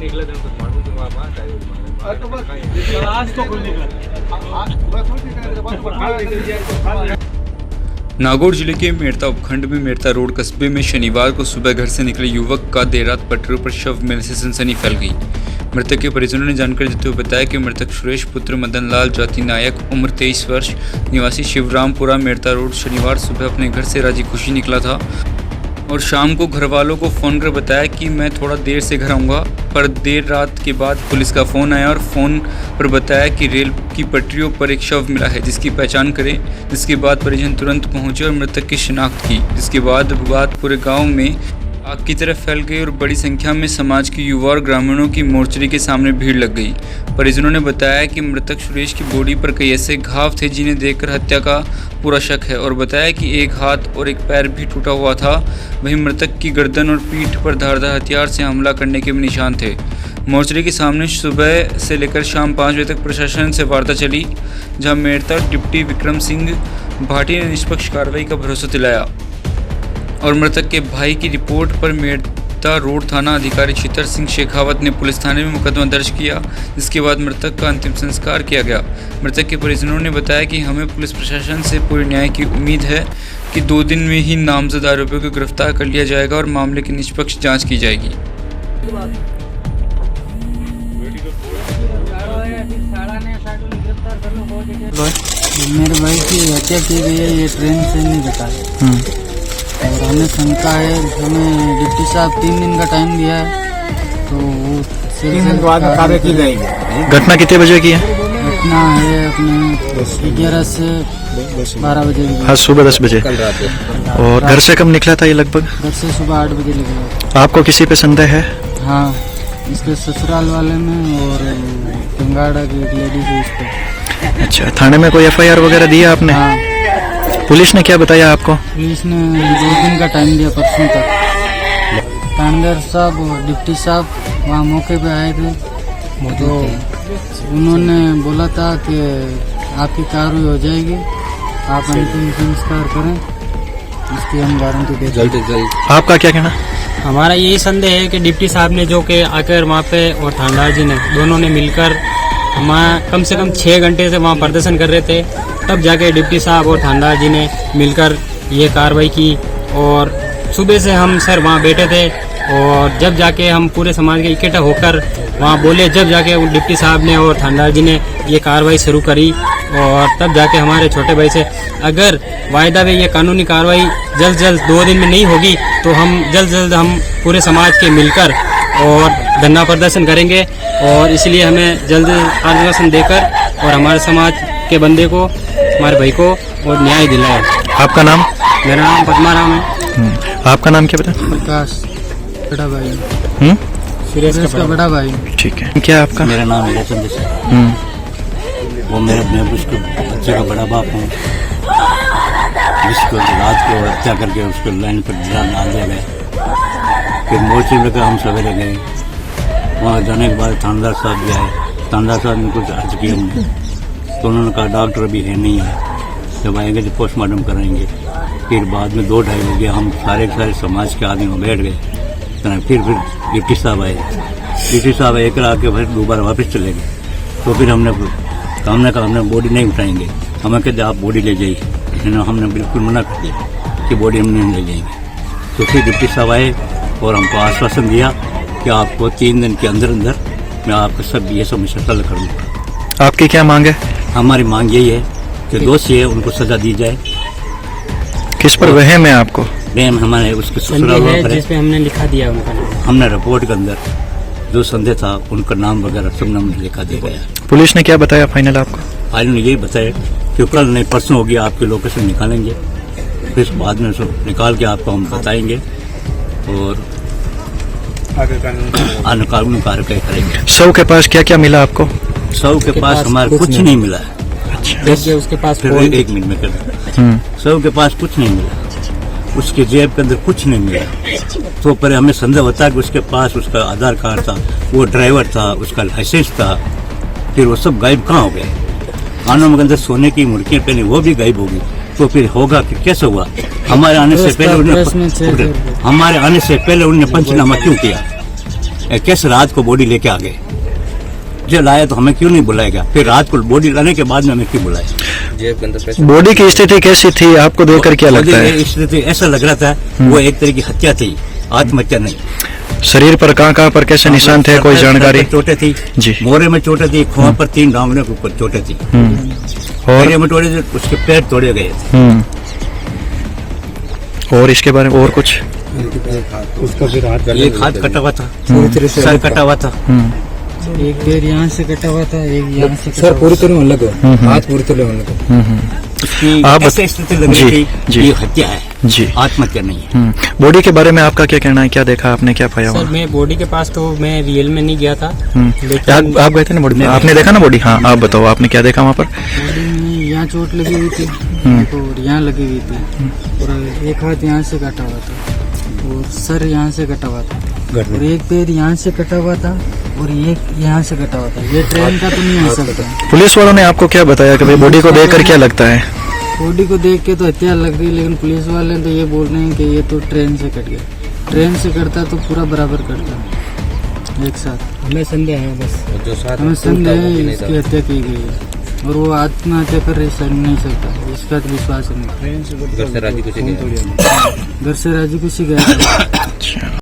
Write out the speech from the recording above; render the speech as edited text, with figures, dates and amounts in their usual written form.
निकले थे तो मालूम तो वहाँ आज तो कोई निकला। नागौर जिले के मेड़ता उपखंड में मेड़ता रोड कस्बे में शनिवार को सुबह घर से निकले युवक का देर रात पटरियों पर शव मिलने से सनसनी फैल गई। मृतक के परिजनों ने जानकारी देते हुए बताया कि मृतक सुरेश पुत्र मदन लाल जाति नायक उम्र 23 वर्ष निवासी शिवरामपुरा मेड़ता रोड शनिवार सुबह अपने घर से राजी खुशी निकला था और शाम को घर वालों को फ़ोन कर बताया कि मैं थोड़ा देर से घर आऊँगा। पर देर रात के बाद पुलिस का फ़ोन आया और फ़ोन पर बताया कि रेल की पटरियों पर एक शव मिला है जिसकी पहचान करें। जिसके बाद परिजन तुरंत पहुंचे और मृतक की शिनाख्त की। जिसके बाद बात पूरे गांव में आग की तरफ फैल गई और बड़ी संख्या में समाज के युवा और ग्रामीणों की मोर्चरी के सामने भीड़ लग गई। परिजनों ने बताया कि मृतक सुरेश की बॉडी पर कई ऐसे घाव थे जिन्हें देखकर हत्या का पूरा शक है और बताया कि एक हाथ और एक पैर भी टूटा हुआ था। वहीं मृतक की गर्दन और पीठ पर धारदार हथियार से हमला करने के भी निशान थे। मोर्चरी के सामने सुबह से लेकर शाम 5 बजे तक प्रशासन से वार्ता चली, जहां मेड़ता डिप्टी विक्रम सिंह भाटी ने निष्पक्ष कार्रवाई का भरोसा दिलाया और मृतक के भाई की रिपोर्ट पर मेड़ता रोड थाना अधिकारी चितर सिंह शेखावत ने पुलिस थाने में मुकदमा दर्ज किया। जिसके बाद मृतक का अंतिम संस्कार किया गया। मृतक के परिजनों ने बताया कि हमें पुलिस प्रशासन से पूरे न्याय की उम्मीद है कि 2 दिन में ही नामजद आरोपियों को गिरफ्तार कर लिया जाएगा और मामले की निष्पक्ष जाँच की जाएगी। मेरे भाई की हत्या की गई है, ये ट्रेन से नहीं बता और हमें शंका है। हमें डिप्टी साहब 3 दिन का टाइम दिया है, तो वो 3 दिन बाद कार्य की जाएगी। घटना कितने बजे की है? घटना है अपने 11 से 12 बजे की। आज सुबह 10 बजे। और घर से कब निकला था ये लगभग? घर से सुबह 8 बजे निकला। आपको किसी पे संदेह है? हाँ, इसके ससुराल वाले में और गंगाड़ा की एक लेडीज है इस पे। अच्छा, थाने में कोई FIR वगैरह दिया आपने? हाँ। पुलिस ने क्या बताया आपको? पुलिस ने 2 दिन का टाइम दिया, परसों तक। थानेदार साहब और डिप्टी साहब वहाँ मौके पे आए थे, तो उन्होंने बोला था कि आपकी कार्रवाई हो जाएगी, आप अंतिम संस्कार करें, इसकी हम गारंटी देते हैं। जल्द। आपका क्या कहना? हमारा यही संदेह है कि डिप्टी साहब ने जो कि आकर वहाँ पे और थानेदार जी ने दोनों ने मिलकर हमारा कम से कम 6 घंटे से वहाँ प्रदर्शन कर रहे थे, तब जाके डिप्टी साहब और थानेदार जी ने मिलकर ये कार्रवाई की। और सुबह से हम सर वहाँ बैठे थे और जब जाके हम पूरे समाज के इकट्ठा होकर वहाँ बोले, जब जाके डिप्टी साहब ने और थानेदार जी ने ये कार्रवाई शुरू करी। और तब जाके हमारे छोटे भाई से अगर वायदा में ये कानूनी कार्रवाई जल्द 2 दिन में नहीं होगी तो हम जल्द हम पूरे समाज के मिलकर और धरना प्रदर्शन करेंगे। और इसलिए हमें जल्द आश्वासन देकर और हमारे समाज के बंदे को, हमारे भाई को और न्याय दिलाए। आपका नाम? मेरा नाम पद्माराम है। आपका नाम क्या बता? प्रकाश, बड़ा भाई। सुरेश का बड़ा भाई। ठीक है, क्या आपका? मेरा नाम है चंद्र। वो मेरे उसके बच्चे का बड़ा बाप है, जिसको रात को हत्या करके उसको लाइन पर डाल दिया गया। फिर मोर्चे में हम सवेरे गए, वहाँ जाने के बाद थानेदार साहब भी आए। थानेदार साहब ने कुछ अर्ज किया हमने, तो उन्होंने कहा डॉक्टर अभी है नहीं है, जब आएंगे तो पोस्टमार्टम कराएंगे। फिर बाद में 2-2:30 बजे हम सारे समाज के आदमी बैठ गए। फिर डिप्टी साहब आए। डिप्टी साहब एक आके फिर दोबारा वापस चले गए। तो फिर हमने कहा हमने बॉडी नहीं उठाएंगे। हमें कहते आप बॉडी ले जाइए। हमने बिल्कुल मना कर दिया कि बॉडी हम नहीं ले जाएंगे। तो फिर डिप्टी साहब आए और हमको आश्वासन दिया कि आपको 3 दिन के अंदर मैं आपका सब ये समस्या हल कर दूँगा। आपकी क्या मांग है? हमारी मांग यही है कि दोषी है उनको सजा दी जाए। किस पर वहम है आपको? वहम हमारे उसके ससुराल पर है, जिस पे हमने लिखा दिया उनका नाम। हमने रिपोर्ट के अंदर जो संदेह था उनका नाम वगैरह सब हमने लिखा दिया गया। पुलिस ने क्या बताया फाइनल आपको? फाइनल यही बताया कि कल नहीं परसों होगी आपकी लोकेशन निकालेंगे, फिर बाद में निकाल के आपको हम बताएंगे और आगे कानूनी कार्रवाई करेंगे। शव के पास क्या क्या मिला आपको? शव के पास हमारे कुछ नहीं मिला। अच्छा, उसके पास फिर 1 मिनट में कर। शव के पास कुछ नहीं मिला, उसके जेब के अंदर कुछ नहीं मिला। तो पर हमें संदेह होता है कि उसके पास उसका आधार कार्ड था, वो ड्राइवर था, उसका लाइसेंस था, फिर वो सब गायब कहाँ हो गए? कानों के अंदर सोने की मुर्गियाँ पहनी वो भी गायब होगी, तो फिर होगा कि कैसे हुआ? हमारे आने से पहले उन्होंने पंचनामा क्यों किया? कैसे रात को बॉडी लेके आ गए? जब लाया तो हमें क्यों नहीं बुलाएगा? फिर रात को बॉडी लाने के बाद में हमें क्यों बुलाया? जेब के अंदर पैसे बॉडी की स्थिति कैसी थी आपको देखकर क्या लगता है? इसलिए ऐसा लग रहा था वो एक तरह की हत्या थी, आत्महत्या नहीं। शरीर पर कहाँ पर कैसे निशान थे, कोई जानकारी? चोटें थी जी। मोरे में चोटें थी, खोआ पर 3 डांगने के ऊपर चोटें थी, और पैर में तोड़े थे, उसके पैर तोड़े गए थे। और इसके बारे में और कुछ? एक हाथ कटा हुआ था, सर कटा हुआ था, एक पैर यहाँ से कटा हुआ था, एक यहाँ से कटा सर हुआ पूरी तरह अलग हो, हाथ पूरी तरह अलग हो। उसकी आप ऐसे स्थिति लग रही थी जी। कि ये हत्या है, जी। आत्महत्या नहीं है। बॉडी के बारे में आपका क्या कहना है? क्या देखा आपने, क्या पाया सर वहाँ? मैं बॉडी के पास तो मैं रियल में नहीं गया था, लेकिन आप गए थे ना बॉडी में? आपने देखा ना बॉडी? हाँ, आप बताओ आपने क्या देखा वहाँ पर? बॉडी में यहाँ चोट लगी हुई थी और यहाँ लगी हुई थी, और एक हाथ यहाँ से कटा हुआ था और सर यहाँ से कटा हुआ था, और एक पैर यहाँ से कटा हुआ था और एक यहाँ से कटा हुआ था। ये ट्रेन का तो नहीं हो सकता। पुलिस वालों ने आपको क्या बताया कि भाई बॉडी को देखकर क्या लगता है? बॉडी को देख के तो हत्या लग रही है, लेकिन पुलिस वाले तो ये बोल रहे हैं कि ये तो ट्रेन से कट गया। ट्रेन से कटता तो पूरा बराबर कटता एक साथ। हमें संदेह है बस। जो साथ हमें संदेह है इसकी हत्या की गई है और वो आत्महत्या कर नहीं सकता, इसका तो विश्वास है नहीं। घर से राजी खुशी गया। घर से राजी खुशी गया।